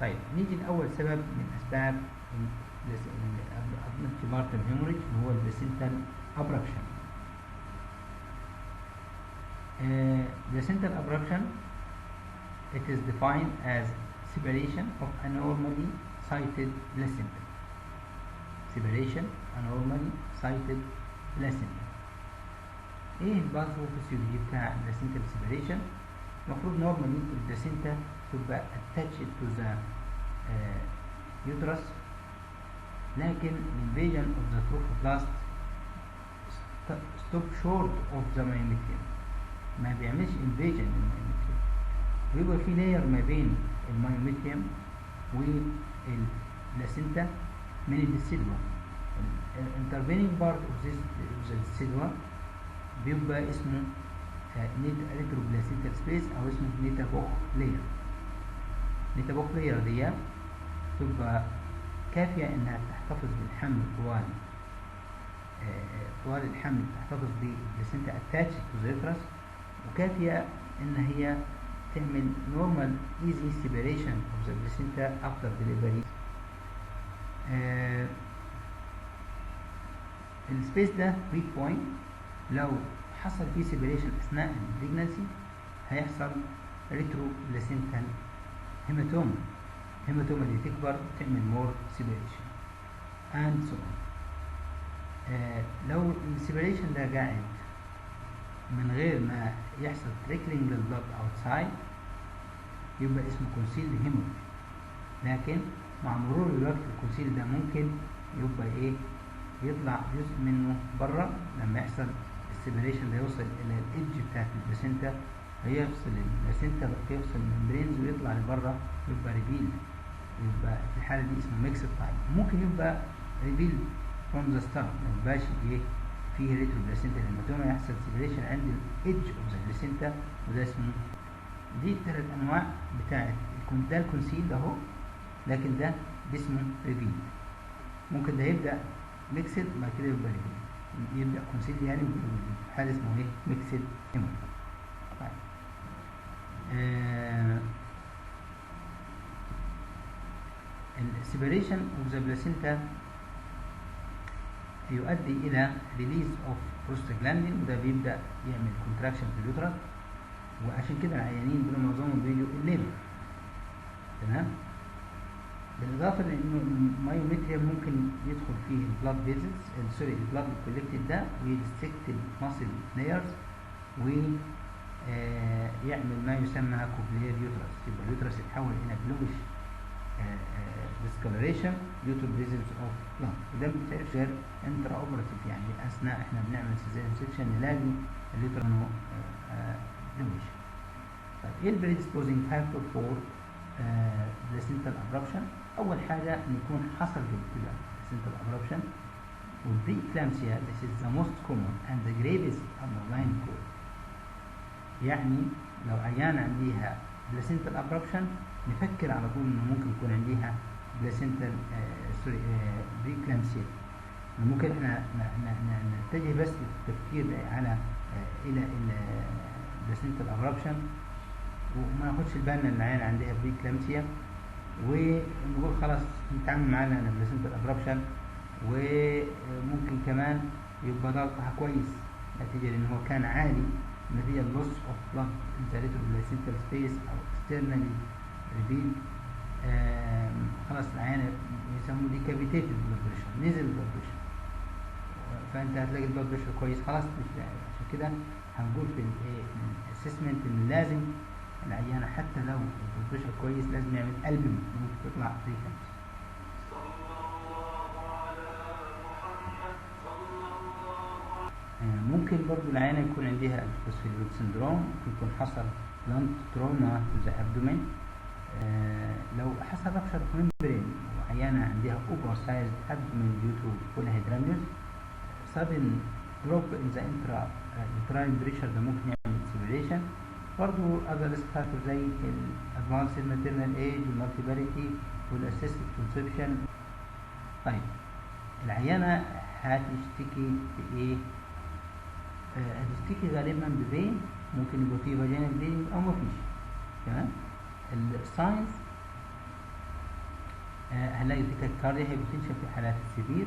طيب نيجي لأول سبب من أسباب Antepartum Haemorrhage هو البلاسنتال abruption. Placental abruption, it is defined as separation of anormally sighted placenta. Separation anormally sighted placenta. ايه الباثوفيسيولوجي بتاع البلاسنتال separation؟ المفروض نورمالي البلاسنتا تبقى attached to the uterus، لكن invasion of the trophoblast stop short of the myometrium، ما بيعملش invasion للمyometrium، ويبقى في لاير ما بين الميومتريوم والبلاسنتا من الديسيدوا. intervening part of this الديسيدوا بيبقى اسمه ريتروبلاسنتال سبيس او اسمه نيتابوخ لاير. نيتابوخ لاير دي تبقى كافية انها تحتفظ بالحمل طوال الحمل، تحتفظ بالبلاسنتا attached to the uterus، وكافية ان هي تعمل normal easy separation of the placenta after delivery. السبيس ده weak point، لو حصل فيه separation اثناء البريجنانسي هيحصل ريتروبلاسنتال هيماتوما. الهيماتوما دي تكبر تعمل more separation and so on. لو السيبريشن ده قاعد من غير ما يحصل trickling للبلد outside يبقى اسمه concealed hemorrhage، لكن مع مرور الوقت الكونسيل ده ممكن يبقى ايه، يطلع جزء منه بره. لما يحصل السيبريشن ده يوصل الى الايدج بتاعت البلاسنتا، هيفصل البلاسنتا، يفصل الممبرينز ويطلع لبره، يبقى ريفيل. يبقى في الحاله دي اسمه ميكسد تايب. ممكن يبقى ريفيل فروم ذا ستارت، ما يبقاش ايه فيه ريتروبلاسنتا هيماتوما، يحصل سيبريشن عند الايدج اوف ذا بلاسنتا، وده اسمه. دي الثلاث انواع بتاعت ده الكونسيل اهو، لكن ده اسمه ريفيل. ممكن ده يبدا ميكسد بعد كده يبقى ريفيل، يبدا كونسيل يعني حاله اسمه ايه ميكسد هيماتوما. طيب السيبريشن اوف ذا بلاسنتا يؤدي الى ريليز اوف بروستاجلاندين، وده بيبدا يعمل كونتراكشن في اليوترس، وعشان كده العيانين دول معظمهم بيجوا الليبر. تمام. بالاضافه لانه المايومتريوم ممكن يدخل فيه البلاد فيزلز، سوري البلاد كولكتد ده، ويدستكت الماسل لايرز، ويعمل ما يسمى كوبلير يوترس. يبقى اليوترس يتحول الى بلوش discoloration due to presence of blood، وده ما بيتعرفش غير انترا اوبراتيف، يعني اثناء احنا بنعمل سيزاريان سيكشن نلاقي اليوترس بلوش. طيب ايه البريدسبوزنج فاكتور فور بلاسنتال ابربشن؟ اول حاجه ان يكون حصل كده بلاسنتال ابربشن والبري اكلامسيا. this is the most common and the gravest underlying cause. يعني لو عيان عندها بلاسنتال ابربشن نفكر على طول انه ممكن يكون عندها بلاسنتال بري اكلامسيا. ممكن احنا نتجه بس للتفكير على الى بلاسنتال ابربشن وما ناخدش بالنا ان العيان عندها بري اكلامسيا، ونقول خلاص نتعامل معانا ان بلاسنتال ابربشن، وممكن كمان يبقى ضغطها كويس نتيجه لان هو كان عالي نتيجه لوس اوف بلاد انتريتو بلاسنتال سبيس او اكسترنالي ريفيل. خلاص العيان يسموه ديكابيتيتد بلاد بريشر، نزل البلاد بريشر، فانت هتلاقي البلاد بريشر كويس خلاص مش داعي. عشان كده هنقول في الاسسمنت ان لازم العيانه حتى لو البلاد بريشر كويس لازم يعمل البوم، ممكن تطلع بريكامس. ممكن برضو العيانه يكون عندها الفوسفوليبيد سندروم، ممكن يكون حصل بلانت تروما في ذا ابدومين. لو حصل ربشة ممبرين وعيانة عندها اوفر سايز ابدومين ديو تو بوليهيدراميوس، sudden drop in the intrauterine pressure ده ممكن يعمل سيبريشن. برضو other risk factors زي الادفانسد maternal age والمالتيباريتي والاسيستد كونسبشن. طيب العيانة هتشتكي بايه؟ هتشتكي غالبا ببين، ممكن يبقى فيه فاجينال بليدنج او مفيش. تمام. الساينس هنلاقي تاكيكارديا هايبوتنشن في حالات السيفير.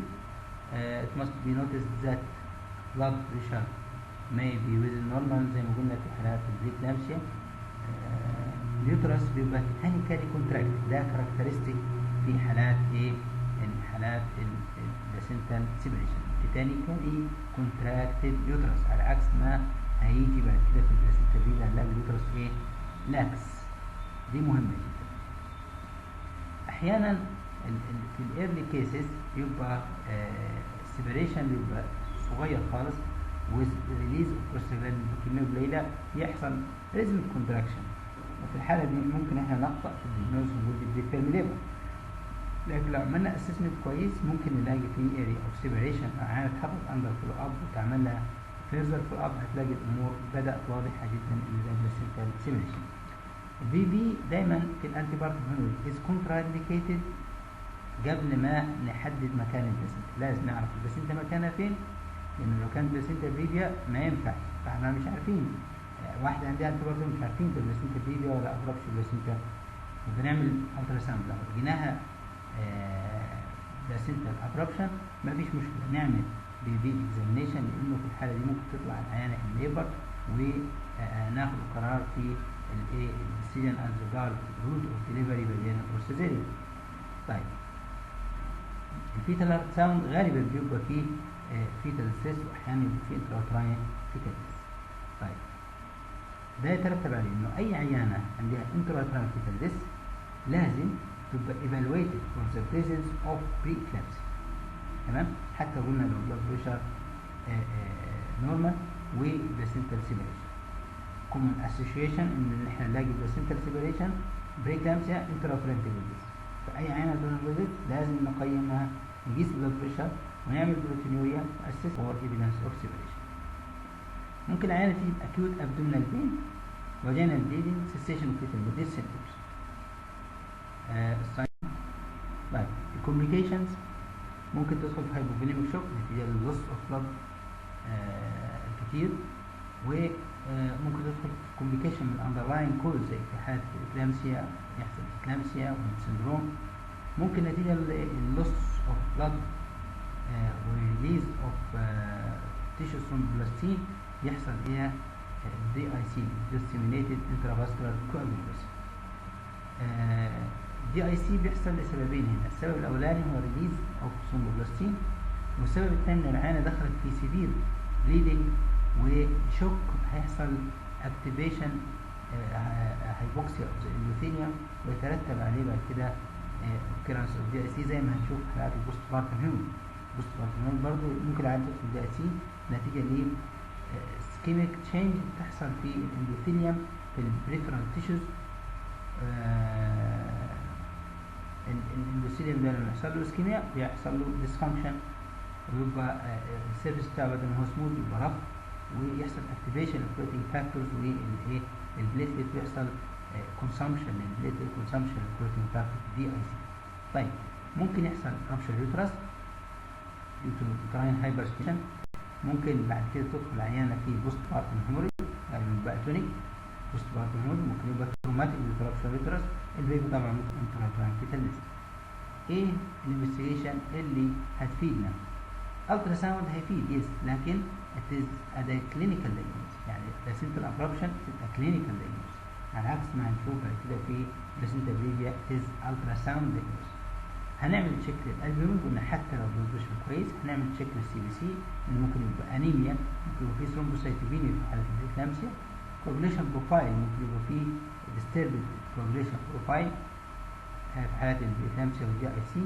it must be noticed that blood pressure may be within normal زي ما قلنا في حالات البريكلامسيا. اليوترس بيبقى تانيكالي كونتراكت، ده كاركترستيك في حالات ايه؟ حالات البلاسنتال سيبريشن، تانيكالي كونتراكتد يوترس، على عكس ما هيجي بعد كده في البلاسنتال فيبيا هنلاقي اليوترس ايه؟ لاكس. دي مهمة جدا. احيانا في الايرلي كيسز يبقى السيبريشن بيبقى صغير خالص with release of prostaglandin بكمية قليلة، يحصل rhythmic contraction، وفي الحالة دي ممكن احنا نخطأ في الدياجنوز ونقول دي بريكيرم ليبر. لكن لو عملنا اسسمنت كويس ممكن نلاقي فيه area of separation، عينة اتحطت اندر فولو اب وتعمل لها further follow up، هتلاقي الامور بدأت واضحة جدا ان ده بلاسنتال separation. البي بي دايما في الانتيبارتم هيموريج is contraindicated قبل ما نحدد مكان البلاسنتا، لازم نعرف البلاسنتا مكانها فين، لأن لو كان البلاسنتا بريفيا ما ينفع، فاحنا مش عارفين. واحد عندها انتيبارتم مش عارفين ده البلاسنتا بريفيا ولا أبربش البلاسنتا، بنعمل الترا ساوند، لو لقيناها بلاسنتا ابربشن ما فيش مشكلة، نعمل بي بي اكزامينيشن، لأنه في الحالة دي ممكن تطلع العيانة الليبر وناخد قرار في الايه الديسيجن از ريجارد روت اوف ديليفري فاجينال اور سيزيريان. طيب الفيتال ساوند غالبا بيبقى فيه فيتال ستريس، واحيانا يبقى فيه انتراوتراين فيتال ستريس. طيب ده يترتب عليه انه اي عيانه عندها انتراوتراين فيتال ستريس لازم تبقى evaluated for the presence of pre-eclampsia. تمام؟ حتى قلنا لو blood pressure normal وبلاسنتال separation. common association ان احنا نلاقي بلاسنتال separation pre-eclampsia intrauterine fetal ستريس. فأي عينة دون الوزن لازم نقيمها، نقيس البلد بريشر ونعمل بروتينوريا وأسس فور ايفيدنس اوف سيبريشن. ممكن عينة تجيب أكيوت أبدومينال بين، فاجينال بليدنج، سيسيشن اوف فيتال بوديس سيمبتومز. طيب الكومبليكيشنز ممكن تدخل في هايبوفوليميك شوك نتيجة للوس اوف بلد الكتير، وممكن تدخل في كومبليكيشن من الاندرلاين كوز زي في حالة الإكلامسيا، يحصل إكلامسيا والسندروم. ممكن نتيجة للوس اوف بلد وريليز اوف تيشو ثرومبوبلاستين يحصل ايه دي اي سي disseminated intravascular coagulation. دي اي سي بيحصل لسببين هنا، السبب الاولاني هو ريليز اوف ثرومبوبلاستين، والسبب الثاني ان العينه دخلت في سيفير بليدنج وشوك، هيحصل اكتيفيشن هايبوكسيا اوف ذا اندوثيليوم، ويترتب عليه بعد كده occurrence of دي اي سي زي ما هنشوف في حالات البوست بارتم هيموريج. البوست بارتم هيموريج برضه ممكن العيان تدخل في دي اي سي نتيجه ل سكيميك تشينج تحصل في الاندوثيليوم في البريفرال تيشوز. الاندوثيليوم ده لما يحصل له اسكيميا بيحصل له ديسفانكشن، ويبقى السيرفيس بتاعه بدل ما هو سموث يبقى رف، ويحصل اكتيفيشن اوف بروتين فاكتورز، والايه البليتلت بيحصل كونسامشن للبليتلت، كونسامشن للبروتين فاكتور دي اي سي. طيب ممكن يحصل رابشر يوترس يوتراين هايبرستيشن، ممكن بعد كده تدخل العيانه في بوست بارتم هيموريج يعني بقى تونيك بوست بارتم هيموريج، ممكن يبقى تروماتيك رابشر يوترس، البيبي طبعا ممكن انتراوتراين فيتال ستريس. ايه الانفستيجيشن اللي هتفيدنا؟ الترا ساوند هيفيد يس، لكن it is a clinical diagnosis، يعني بلاسنتال ابربشن تبقى clinical diagnosis، على عكس ما هنشوف بعد كده في بلاسنتا بريفيا it is ultrasound diagnosis. هنعمل تشيك للالبومين، قلنا حتى لو البلوزيشن كويس هنعمل تشيك للسي بي سي، ان ممكن يبقى انيميا، ممكن يبقى فيه ثرومبوسايتوبينيا في حاله البريكلامسيا، كوagulation بروفايل ممكن يبقى فيه disturbed coagulation بروفايل في حالات البريكلامسيا والدي اي سي.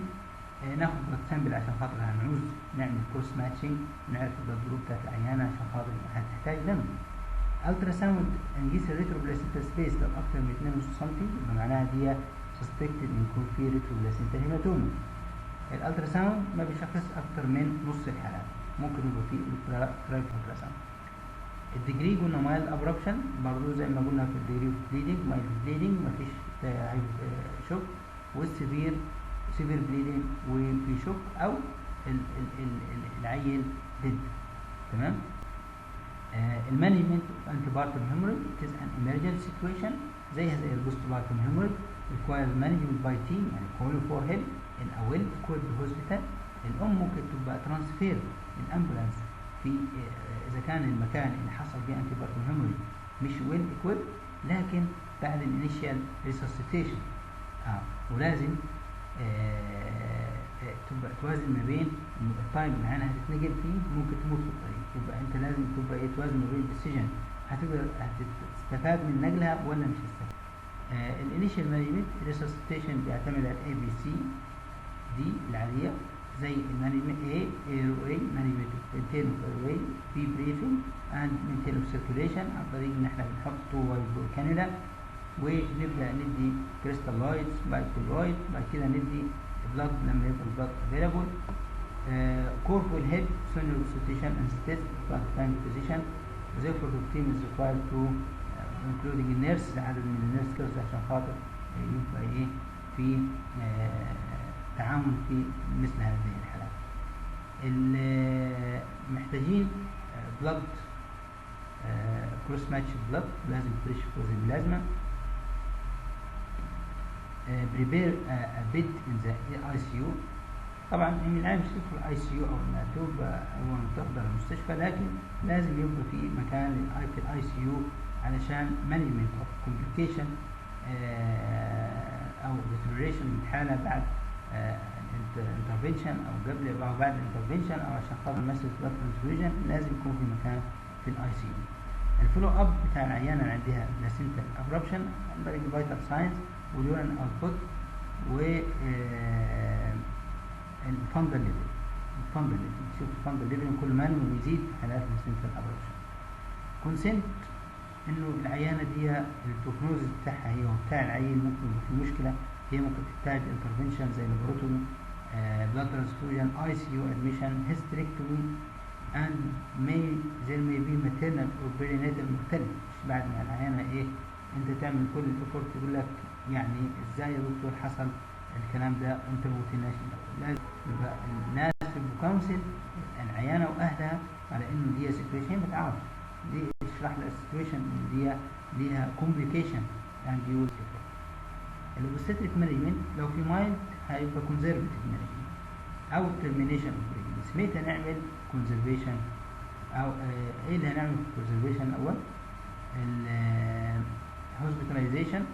ناخد بلاد سامبل عشان خاطر هنعوز نعمل كروس ماتشنج، نعرف البلاد جروب بتاعت العيانه عشان خاطر هتحتاج دم. الترا ساوند نقيس الريتروبلاسنتا سبيس لو اكتر من 2.5 سم، يبقى معناها دي سسبكتد ان يكون في ريتروبلاسنتا هيماتوما. الالترا ساوند ما بيشخص اكتر من نص الحالات، ممكن يبقى في الترا ساوند. الديجري قلنا مايلد ابربشن، برضه زي ما قلنا في الديجري اوف بليدنج، مايلد بليدنج مفيش شوك، والسيفير بليدنج وفي شوك، او العيل ديد. تمام. المانجمنت اوف انتيبارتم هيموريج it is an emergency situation زي البوست بارتم هيموريج requires management by team، يعني calling for help in a well equipped hospital الام ممكن تبقى ترانسفير الامبولانس في اذا كان المكان اللي حصل فيه انتيبارتم هيموريج مش ويل equipped، لكن بعد الانيشال ريسوسيتيشن ولازم تبقى توازن ما بين التايم اللي انا هتتنقل فيه ممكن تموت في الطريق، يبقى انت لازم تبقى توازن ما بين الديسيجن هتقدر هتستفاد من نقلها ولا مش هتستفاد. الانيشال مانجمنت ريسوسيتيشن بيعتمد على اي بي سي دي العاديه زي المانجمنت ايروي مانجمنت مينتين اوف ايروي في بريفنج اند مينتين اوف سيركيوليشن عن طريق ان احنا بنحط 2 وايت كانولا ونبدا ندي كريستالويدز بعد كلويد بعد كده ندي بلاد لما يبقى البلاد افيلابل. كوربول هيد سونيور ريسوسيتيشن اند ستيت بلاد تانك بوزيشن therefore the team is required to including النيرس عدد من النيرس كيرز عشان خاطر يبقى ايه في تعاون في مثل هذه الحالات. محتاجين بلاد كروس ماتش بلاد لازم فريش فور ذا بلازما. prepare a bed in the ICU. طبعا من العام مش تدخل ICU او انها تبقى او تحضر المستشفى، لكن لازم يبقى في مكان في ICU علشان management of complication او deterioration من الحالة بعد intervention او قبل او بعد intervention او عشان خاطر مسألة blood transfusion لازم يكون في مكان في ICU. الفولو اب بتاع العيانة اللي عندها placenta abruption عن طريق vital signs واليورين اوتبوت و الفانجل ليفل. نشوف الفانجل ليفل كل ما يزيد في حالات البلاسنتا ابربشن. كونسنت انه العيانه دي البروجنوز بتاعها هي وبتاع العيل ممكن في مشكله، هي ممكن تحتاج انترفنشن زي لابوروتومي blood transfusion ICU admission hysterectomy and there may be maternal or perinatal mortality. بعد ما العيانه ايه انت تعمل كل الافورت يقول لك يعني ازاي يا دكتور حصل الكلام ده وانت ما قلتلناش من الاول. لازم يبقى الناس في الكونسل العيانه واهلها على انه دي سيتويشن بتعرف دي تشرح لها السيتويشن ان دي ليها كومبليكيشن يعني ديول الاوبستريك مانجمنت. لو في مايند هيبقى كونزرفتيف مانجمنت او ترمينيشن اوف بريجنسي. متى نعمل كونزرفيشن او ايه اللي هنعمل في الكونزرفيشن الاول؟ الهوسبيتاليزيشن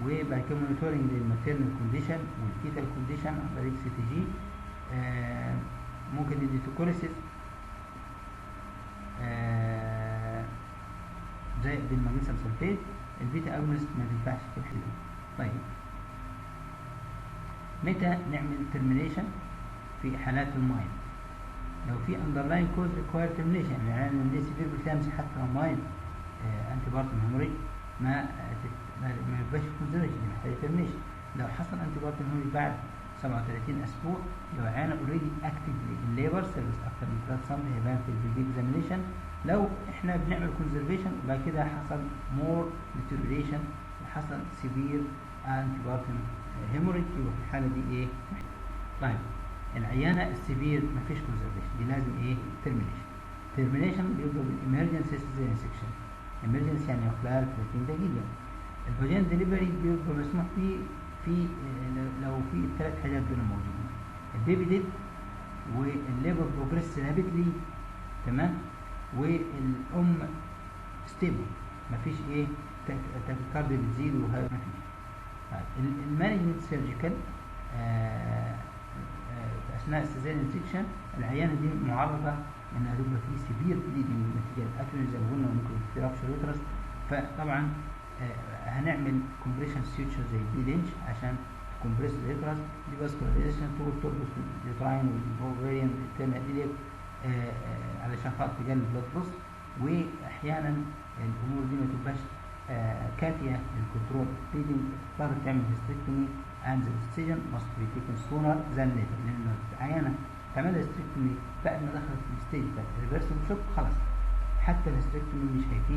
وبعد كده مونيتورنج للماتيرنال كونديشن والفيتال كونديشن عن طريق سي تي جي. ممكن ندي توكوليسيس زي بالمغنيسيوم سلفيت. البيتا اجونست ما تنفعش في الحالة. طيب متى نعمل ترمينيشن في حالات المايند؟ لو في underlying cause require termination يعني اللي سيفير بالكامس حتى لو مايند انتيبارتم هيموريج ما يبقاش كونزرفيشن محتاج ترميشن. لو حصل انتيبارتم هيموريج بعد 37 اسبوع لو عانى اوريدي اكتفلي ان ليبر سيرفيس اكتر من 3 سم هيبان في البيبي اكزامينيشن. لو احنا بنعمل كونزرفيشن وبعد كده حصل مور ديتيريوريشن وحصل سيفير انتيبارتم هيموريج يبقى في الحاله دي ايه؟ طيب العيانه السيفير ما فيش كونزرفيشن دي لازم ايه؟ ترمينيشن بيبقى بالامرجنسي سيزيريان سيكشن. امرجنسي يعني خلال 30 دقيقه. الفاجين ديليفري بيبقى مسموح فيه في لو في الثلاث حاجات دول موجودين: البيبي ديد والليبر بروجريس رابيدلي تمام والام ستيبل مفيش ايه تاكيكارديا بتزيد وهي مفيش. المانجمنت سيرجيكال اثناء السيزيريان سيكشن العيانه دي معرضه انها تبقى في سيفير بليدنج نتيجه الاكل زي ما قلنا ممكن في رابشر يوترس. فطبعا هنعمل كومبريشن سيوتشر زي البي لينش عشان تكمبريس اليوترس دي فاسكولاريزيشن تربط اليوتراين والاوفريان والانترنال ايليك علشان خاطر تقلل البلاد فلوس. واحيانا الامور دي ما تبقاش كافيه للكنترول بليدنج تضطر تعمل هيستريكتومي and the decision must be taken sooner than later لان العيانه تعمل هيستريكتومي بعد ما دخلت في الستيج بتاعت الريفرسبل شوك خلاص حتى الهيستريكتومي مش هيفيد.